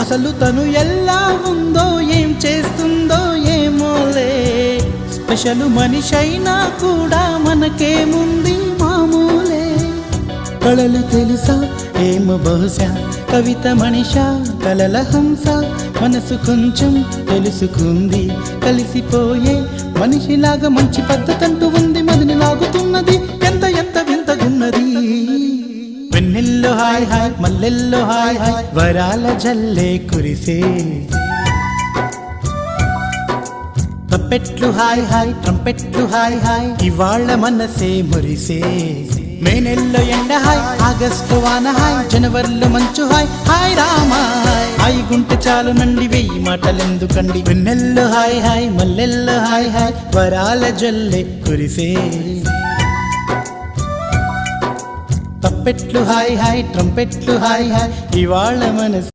అసలు తను ఎలా ఉందో ఏం చేస్తుందో ఏమోలే, స్పెషల్ మనిషైనా కూడా మనకేముంది మామూలే. కళలు తెలుసా ఏమో బహుశా, కవిత మనిషా కలల హంస, మనసు కొంచెం తెలుసుకుంది కలిసిపోయే మనిషిలాగా, మంచి పద్ధతంటూ ఉంది మదిని లాగుతున్నది, ఎంత ఎంత వింతగున్నది. వెన్నెల్లో హాయ్ హాయ్ మల్లెల్లో హాయ్ హాయ్, వరాల జల్లే కురిసే. తప్పెట్లు హాయ్ హాయ్ ట్రంపెట్లు హాయ్ హాయ్, ఇవాళ మనసే మురిసే. మే నెలలో ఎండ హాయ్, ఆగస్టు వాన హాయ్, జనవరిలో మంచు హాయ్, హాయ్ రామా హాయ్ గుంటె చాలు నండి వెయ్యి మాటలెందుకండి. వెన్నెల్లో హాయ్ హాయ్ మల్లెల్లో హాయ్ హాయ్, వరాల జల్లే కురిసే. తప్పెట్లు హాయ్ హాయ్ ట్రంపెట్లు హాయ్ హాయ్, ఇవాళ మనసు